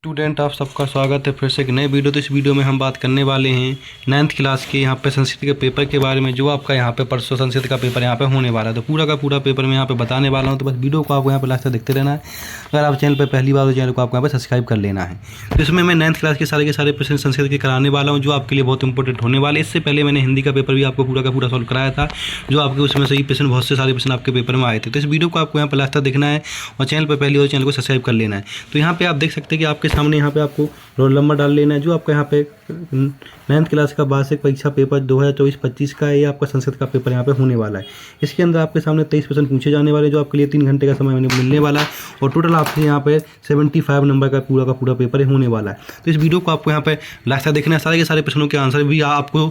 Student, आप सबका स्वागत है फिर से एक नए वीडियो। तो इस वीडियो में हम बात करने वाले हैं 9th क्लास के यहाँ पे संस्कृत के पेपर के बारे में, जो आपका यहाँ पे परसों संस्कृत का पेपर यहाँ पे होने वाला है। तो पूरा का पूरा पेपर मैं यहाँ पे बताने वाला हूँ, तो बस वीडियो को आपको यहाँ पे लास्ट तक देखते रहना है। अगर आप चैनल पर पहली बार हो, चैनल को आपको यहाँ पे सब्सक्राइब कर लेना है। तो इसमें मैं 9th क्लास के सारे प्रश्न संस्कृत के कराने वाला हूँ, जो आपके लिए बहुत इंपॉर्टेंट होने वाले। इससे पहले मैंने हिंदी का पेपर भी आपको पूरा का पूरा सॉल्व कराया था, जो आपके उसमें से ही प्रश्न, बहुत से सारे प्रश्न आपके पेपर में आए थे। तो इस वीडियो को आपको यहाँ पर लास्ट तक देखना है और चैनल पर पहली बार चैनल को सब्सक्राइब कर लेना है। तो यहाँ पे आप देख सकते हैं कि आपके सामने यहाँ पे आपको रोल नंबर डाल लेना है, जो आपका यहाँ पे 9th क्लास का वार्षिक परीक्षा पेपर 2024-25 का है। ये आपका संस्कृत का पेपर यहाँ पे होने वाला है। इसके अंदर आपके सामने 23 प्रश्न पूछे जाने वाले, जो आपके लिए 3 घंटे का समय मिलने वाला है, और टोटल आपसे यहाँ पे 75 नंबर का पूरा पेपर होने वाला है। तो इस वीडियो को आपको यहाँ पे लास्ट तक देखना है। सारे के सारे प्रश्नों के आंसर भी आपको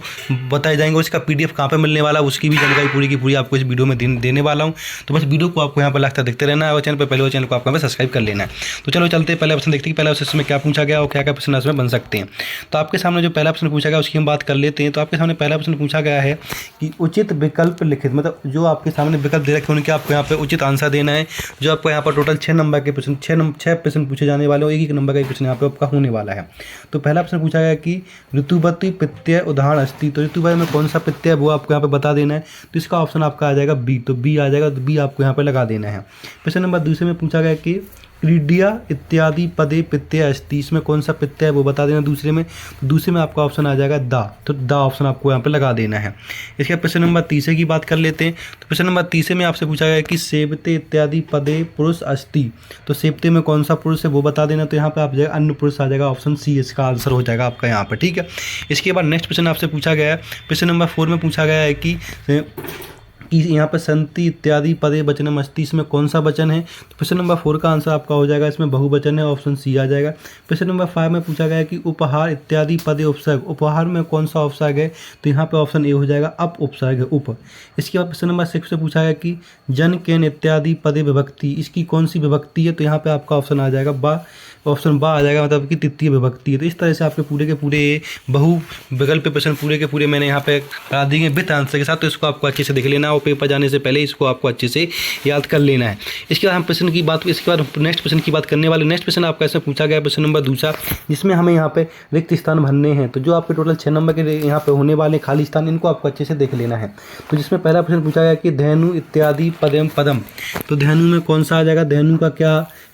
बताए जाएंगे, और इसका PDF कहाँ पर मिलने वाला है उसकी भी जानकारी पूरी की पूरी आपको इस वीडियो में देने वाला हूँ। तो बस वीडियो को आपको यहाँ पर लास्ट तक देखते रहना है, और चैनल पर पहले चैनल को आपको यहाँ पर सब्सक्राइब कर लेना है। तो चलो चलते हैं, पहला प्रश्न देखते हैं पहला प्रश्न में क्या पूछा गया और क्या क्या प्रश्न इसमें बन सकते हैं। तो आपके सामने जो पहला प्रश्न पूछा गया उसकी हम बात कर लेते हैं। तो आपके सामने पहला प्रश्न पूछा गया है कि उचित विकल्प लिखित, मतलब जो आपके सामने विकल्प दे रखे हैं उनके आपको यहाँ पे उचित आंसर देना है। जो आपको यहाँ पर टोटल 6 नंबर के प्रश्न, 6 प्रश्न पूछे जाने वाले, और एक नंबर का एक प्रश्न यहाँ पे आपका होने वाला है। तो पहला प्रश्न पूछा गया कि ऋतुवती प्रत्यय उदाहरण अस्ति। तो ऋतुवती में कौन सा प्रत्यय है वो आपको यहाँ पे बता देना है। तो इसका ऑप्शन आपका आ जाएगा बी। तो बी आ जाएगा, तो बी आपको यहाँ पे लगा देना है। प्रश्न नंबर दूसरे में पूछा गया कि क्रीडिया इत्यादि पदे प्रत्यय अस्ति। इसमें कौन सा प्रत्यय है वो बता देना दूसरे में। तो दूसरे में आपका ऑप्शन आ जाएगा दा। तो दा ऑप्शन आपको यहाँ पे लगा देना है। इसके प्रश्न नंबर तीसरे की बात कर लेते हैं। तो प्रश्न नंबर तीसरे में आपसे पूछा गया कि सेवते इत्यादि पदे पुरुष अस्ति। तो सेवते में कौन सा पुरुष है वो बता देना। तो यहाँ पे आप जाएगा अन्य पुरुष आ जाएगा, ऑप्शन सी इसका आंसर हो जाएगा आपका यहाँ पर, ठीक है। इसके बाद नेक्स्ट प्रश्न आपसे पूछा गया है, प्रश्न नंबर 4 में पूछा गया है कि यहाँ पर संति इत्यादि पदे वचनम अस्ति। इसमें कौन सा वचन है। तो प्रश्न नंबर 4 का आंसर आपका हो जाएगा, इसमें बहुवचन है, ऑप्शन सी आ जाएगा। प्रश्न नंबर 5 में पूछा गया कि उपहार इत्यादि पदे उपसर्ग। उपहार में कौन सा उपसर्ग है। तो यहाँ पे ऑप्शन ए हो जाएगा, अप उपसर्ग है, उप। इसके बाद प्रश्न नंबर 6 से पूछा गया कि जन केन इत्यादि पदे विभक्ति। इसकी कौन सी विभक्ति है। तो यहाँ पे आपका ऑप्शन आ जाएगा बा, ऑप्शन बा आ जाएगा, मतलब कि तृतीय विभक्ति है। तो इस तरह से आपके पूरे के पूरे बहु विकल्प प्रश्न पूरे के पूरे मैंने यहाँ पे करा दिए विद आंसर के साथ। तो इसको आपको अच्छे से देख लेना, और पेपर जाने से पहले इसको आपको अच्छे से याद कर लेना है। इसके बाद हम प्रश्न की बात, इसके बाद नेक्स्ट प्रश्न की बात करने वाले। नेक्स्ट प्रश्न आपका इसमें पूछा गया प्रश्न नंबर दूसरा, जिसमें हमें यहाँ पे रिक्त स्थान भरने हैं। तो जो आपके टोटल 6 नंबर के यहाँ पे होने वाले खाली स्थान, इनको आपको अच्छे से देख लेना है। तो जिसमें पहला प्रश्न पूछा गया कि धेनु इत्यादि पदम पदम। तो धेनु में कौन सा आ जाएगा। धेनु का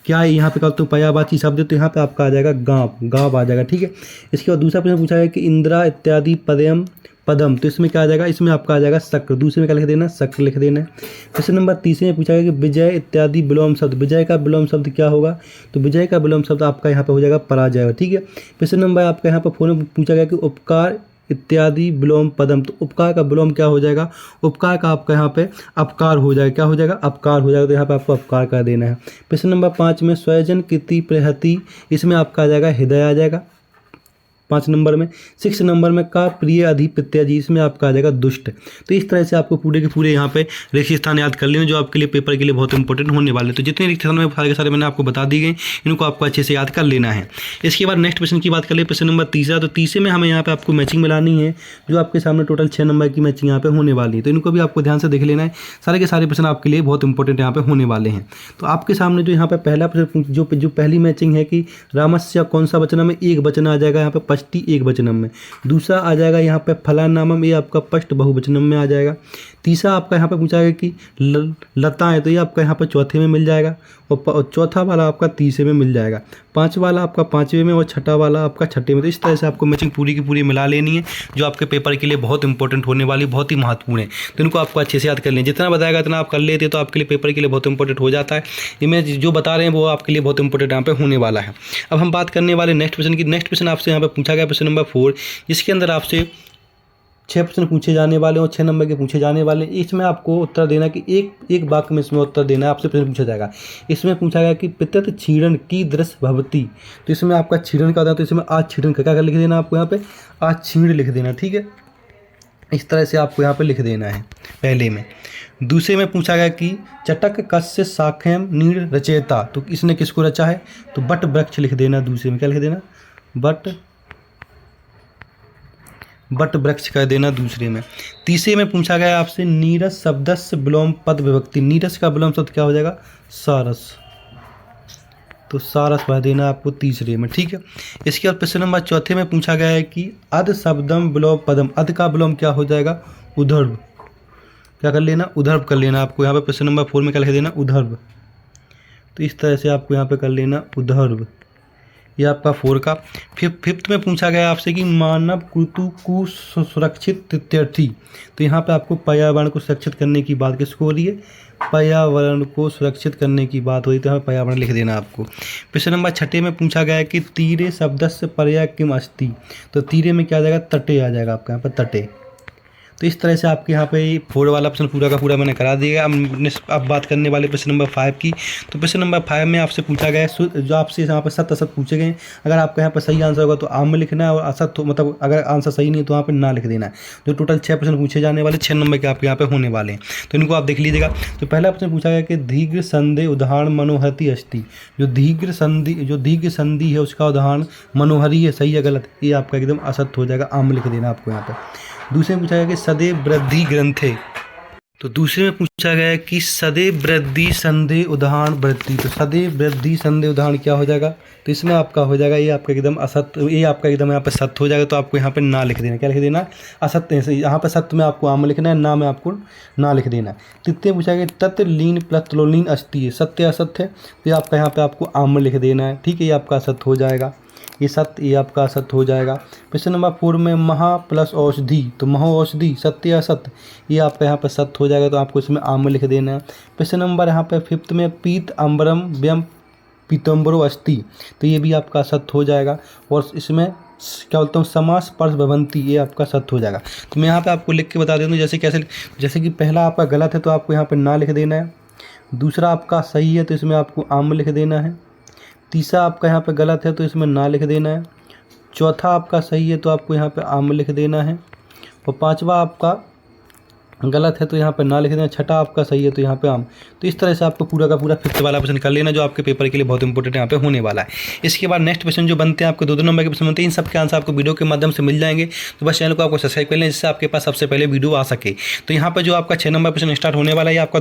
क्या यहाँ पे कल तो पर्यायवाची शब्द है। तो यहाँ पे आपका आ जाएगा गाँव, गाँव आ जाएगा, ठीक है। इसके बाद दूसरा प्रश्न पूछा गया कि इंदिरा इत्यादि पदम। तो इसमें क्या आ जाएगा, इसमें आपका आ जाएगा शक्र। दूसरे में क्या लिख देना, शक्र लिख देना है। प्रश्न नंबर तीसरे में पूछा गया कि विजय इत्यादि विलोम शब्द। विजय का विलोम शब्द क्या होगा। तो विजय का विलोम शब्द आपका यहाँ पे हो जाएगा पराजय, ठीक है। प्रश्न नंबर आपका यहाँ पर 4 में पूछा गया कि उपकार इत्यादि विलोम पदम। तो उपकार का विलोम क्या हो जाएगा। उपकार का आपका यहाँ पे अपकार हो जाएगा, क्या हो जाएगा, अपकार हो जाएगा। तो यहाँ पे आपको अपकार कर देना है। प्रश्न नंबर 5 में स्वयजन कृति प्रहति। इसमें आपका आ जाएगा हृदय आ जाएगा 5 नंबर में। 6 नंबर में का प्रिय अधिप्रत्यय जी। इसमें आपका आ जाएगा दुष्ट। तो इस तरह से आपको पूरे के पूरे यहाँ पे रिक्त स्थान याद कर लेना, जो आपके लिए पेपर के लिए बहुत इंपॉर्टेंट होने वाले। तो जितने रिक्त स्थान में सारे के सारे मैंने आपको बता दी गई, इनको आपको अच्छे से याद कर लेना है। इसके बाद नेक्स्ट प्रश्न की बात कर ले, प्रश्न नंबर तीसरा। तो तीसरे में हमें यहाँ पे आपको मैचिंग मिलानी है, जो आपके सामने टोटल 6 नंबर की मैचिंग यहाँ पे होने वाली है। तो इनको भी आपको ध्यान से देख लेना है। सारे के सारे प्रश्न आपके लिए बहुत इंपॉर्टेंट यहाँ पे होने वाले हैं। तो आपके सामने जो यहाँ पे पहला प्रश्न, जो पहली मैचिंग है कि रामस्य कौन सा वचन में, एक वचन आ जाएगा यहाँ पे पष्टि एक वचनम में। दूसरा आ जाएगा यहाँ पे फलानामम, ये आपका पष्ट बहुवचनम में आ जाएगा। तीसरा आपका यहाँ पे पूछा गया कि लता है, तो ये आपका यहाँ पे चौथे में मिल जाएगा, और चौथा वाला आपका तीसरे में मिल जाएगा। 5 वाला आपका 5वें में, और छठा वाला आपका छठे में। तो इस तरह से आपको मैचिंग पूरी की पूरी मिला लेनी है, जो आपके पेपर के लिए बहुत इंपॉर्टेंट होने वाली, बहुत ही महत्वपूर्ण है। तो इनको आपको अच्छे से याद कर लें। जितना बताएगा इतना आप कर लेते, तो आपके लिए पेपर के लिए बहुत इंपॉर्टेंट हो जाता है। ये मैं जो बता रहे हैं वो आपके लिए बहुत इंपॉर्टेंट यहाँ पे होने वाला है। अब हम बात करने वाले नेक्स्ट प्रश्न की। नेक्स्ट प्रश्न आपसे यहाँ पे पूछा गया प्रश्न नंबर 4, जिसके अंदर आपसे 6 प्रश्न पूछे जाने वाले और 6 नंबर के पूछे जाने वाले। इसमें आपको उत्तर देना कि एक वाक्य में इसमें उत्तर देना है, आपसे प्रश्न पूछा जाएगा। इसमें पूछा गया कि पितृ क्षीणन की दृश्य भवती। तो इसमें आपका क्षीणन का होता है, तो इसमें आज क्षीणन का क्या लिख देना आपको यहाँ पे, आज क्षीण लिख देना, ठीक है। इस तरह से आपको यहाँ पे लिख देना है पहले में। दूसरे में पूछा गया कि चटक कस्य शाखेम नीड़ रचयिता। तो इसने किसको रचा है। तो बट वृक्ष लिख देना। दूसरे में क्या लिख देना, बट वृक्ष कर देना दूसरे में। तीसरे में पूछा गया आपसे नीरस शब्दस्य विलोम पद विभक्ति। नीरस का विलोम शब्द क्या हो जाएगा, सारस। तो सारस भर देना आपको तीसरे में, ठीक है। इसके बाद प्रश्न नंबर चौथे में पूछा गया है कि अध शब्दम विलोम पदम, अध का विलोम क्या हो जाएगा, उधर्व। क्या कर लेना, उधर्व कर लेना आपको यहाँ पे प्रश्न नंबर 4 में क्या लिख देना, उधर्व। तो इस तरह से आपको यहाँ पे कर लेना उधर्व। ये आपका 4 का। फिफ्थ में पूछा गया आपसे कि मानव कृतु को सुरक्षित तीर्थी, तो यहाँ पे आपको पर्यावरण को सुरक्षित करने की बात किसको हो रही है, पर्यावरण को सुरक्षित करने की बात हो रही है, तो यहाँ पर्यावरण लिख देना आपको। प्रश्न नंबर 6 में पूछा गया है कि तीरे शब्दस्य पर्याय किम अस्ति, तो तीरे में क्या आ जाएगा, तटे आ जाएगा आपका यहाँ पर, तटे। तो इस तरह से आपके यहाँ पे 4 वाला प्रश्न पूरा का पूरा मैंने करा दिया। अब बात करने वाले प्रश्न नंबर 5 की। तो प्रश्न नंबर 5 में आपसे पूछा गया है, जो आपसे यहाँ पे सत्य असत पूछे गए, अगर आपका यहाँ पर सही आंसर होगा तो आम में लिखना है, और असत तो मतलब अगर आंसर सही नहीं है तो वहाँ पर ना लिख देना है। जो टोटल 6 प्रश्न पूछे जाने वाले, 6 नंबर के आपके यहाँ पे होने वाले हैं, तो इनको आप देख लीजिएगा। तो पहला प्रश्न पूछा गया कि दीर्घ संधि उदाहरण मनोहरी अस्ति, जो दीर्घ संधि है उसका उदाहरण मनोहरी है, सही है गलत, ये आपका एकदम असत हो जाएगा, आम लिख देना आपको यहाँ पर। दूसरे में पूछा गया कि सदैव वृद्धि ग्रंथे, तो दूसरे में पूछा गया कि सदैव वृद्धि संधि उदाहरण वृद्धि, तो सदैव वृद्धि संधि उदाहरण क्या हो जाएगा, तो इसमें आपका हो जाएगा ये आपका एकदम असत्य, ये आपका एकदम यहाँ पे सत्य हो जाएगा, तो आपको यहाँ पे ना लिख देना, क्या लिख देना, असत्य है, यहाँ पे सत्य में आपको आम लिखना है, ना में आपको ना लिख देना। तृतीय पूछा गया तत्व लीन प्लस त्लोलीन अस्ति है, सत्य असत्य है, तो ये आपका यहाँ पे आपको आम लिख देना है, ठीक है, ये आपका असत्य हो जाएगा, ये सत्य, ये आपका असत्य हो जाएगा। प्रश्न नंबर 4 में महा प्लस औषधि, तो महो औषधि सत्य असत्य, ये आपका यहाँ पर सत्य हो जाएगा, तो आपको इसमें आम लिख देना है। प्रश्न नंबर यहाँ पे 5 में पीत अम्बरम व्यम पीतम्बरो अस्ति, तो ये भी आपका सत्य हो जाएगा, और इसमें क्या बोलता हूँ समास पर्श भवंती, ये आपका सत्य हो जाएगा। तो मैं यहाँ पे आपको लिख के बता देता हूँ, जैसे कि पहला आपका गलत है तो आपको यहाँ पर ना लिख देना है, दूसरा आपका सही है तो इसमें आपको आम लिख देना है, तीसरा आपका यहाँ पे गलत है तो इसमें ना लिख देना है, चौथा आपका सही है तो आपको यहाँ पे आम लिख देना है, और पांचवा आपका गलत है तो यहाँ पे ना लिख देना, छठा आपका सही है तो यहाँ पे आम। तो इस तरह से आपको पूरा का पूरा 5th वाला प्रश्न कर लेना, जो आपके पेपर के लिए बहुत इंपॉर्टेंट यहाँ पे होने वाला है। इसके बाद नेक्स्ट प्रश्न जो बनते हैं आपको 2-2 नंबर के प्रश्न बनते हैं, इन सबके आंसर आपको वीडियो के माध्यम से मिल जाएंगे, तो बस चैनल को आपको सब्सक्राइब कर लें, जिससे आपके पास सबसे पहले वीडियो आ सके। तो यहाँ पर जो आपका 6 नंबर प्रश्न स्टार्ट होने वाला है, आपका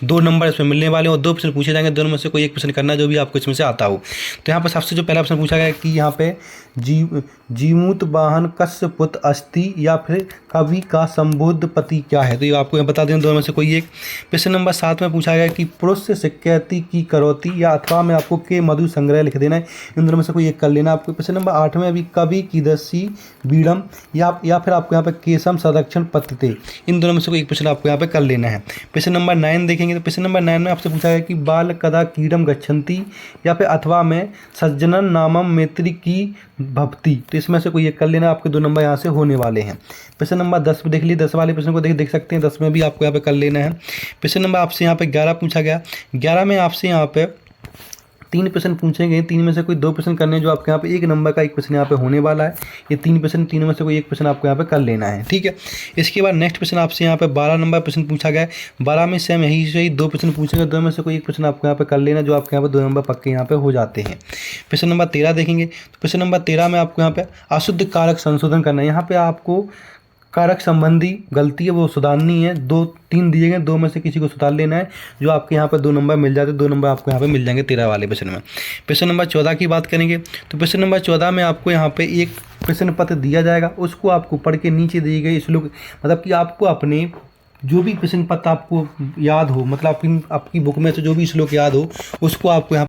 2 नंबर इसमें मिलने वाले हैं, और 2 प्रश्न पूछे जाएंगे, दोनों में से कोई एक प्रश्न करना जो भी आपको इसमें से आता हो। तो यहाँ पर सबसे जो पहला प्रश्न पूछा गया कि यहाँ पे जीमूत वाहन कस्य पुत्र अस्ति, या फिर कवि का संबुद्ध पति क्या है, तो ये आपको बता दें दोनों में से कोई एक। प्रश्न नंबर 7 में पूछा गया कि पुरुष से शिकायती की करोती, या अथवा में आपको के मधु संग्रह लिख देना है, इन दोनों में से कोई एक कर लेना आपको। प्रश्न नंबर 8 में अभी कवि कीदर्शी बीड़म, या फिर आपको यहाँ पे केशम संरक्षण पत्ते, इन दोनों में से कोई एक प्रश्न आपको यहाँ पे कर लेना है। प्रश्न नंबर 9 देखेंगे, तो प्रश्न नंबर 9 में आपसे पूछा गया कि बाल कदा कीड़म गच्छन्ति, या फिर अथवा में सज्जनन नामम मैत्री की भक्ति, तो इसमें से कोई एक कर लेना, आपके 2 नंबर यहाँ से होने वाले हैं। प्रश्न नंबर 10 पे देख लीजिए, 10 वाले प्रश्न को देख सकते हैं, 10 में भी आपको यहाँ पे कर लेना है। प्रश्न नंबर आपसे यहाँ पे 11 पूछा गया, 11 में आपसे यहाँ पे 3 प्रश्न पूछे गए, 3 में से कोई 2 प्रश्न करने, जो आपके यहाँ पे 1 नंबर का एक प्रश्न यहाँ पे होने वाला है। ये 3 प्रश्न, 3 में से कोई एक प्रश्न आपको यहाँ पे कर लेना है, ठीक है। इसके बाद नेक्स्ट प्रश्न आपसे यहाँ पे 12 नंबर प्रश्न पूछा गया, 12 में सेम यही से 2 प्रश्न पूछेंगे, 2 में से कोई एक प्रश्न आपको यहाँ पे कर लेना, जो आपके यहाँ पे 2 नंबर पक्के यहाँ पे हो जाते हैं। प्रश्न नंबर 13 देखेंगे, तो प्रश्न नंबर 13 में आपको यहाँ पे अशुद्ध कारक संशोधन करना है। यहाँ पे आपको कारक संबंधी गलती है वो सुधारनी है, 2-3 दिए गए, 2 में से किसी को सुधार लेना है, जो आपके यहाँ पर 2 नंबर मिल जाते हैं, 2 नंबर आपको यहाँ पे मिल जाएंगे 13 वाले प्रश्न में। प्रश्न नंबर 14 की बात करेंगे, तो प्रश्न नंबर 14 में आपको यहाँ पे एक प्रश्न पत्र दिया जाएगा, उसको आपको पढ़ के नीचे दिए गए श्लोक, मतलब कि आपको अपने जो भी प्रश्न पत्र आपको याद हो, मतलब आपकी बुक में से जो भी श्लोक याद हो, उसको आपको यहाँ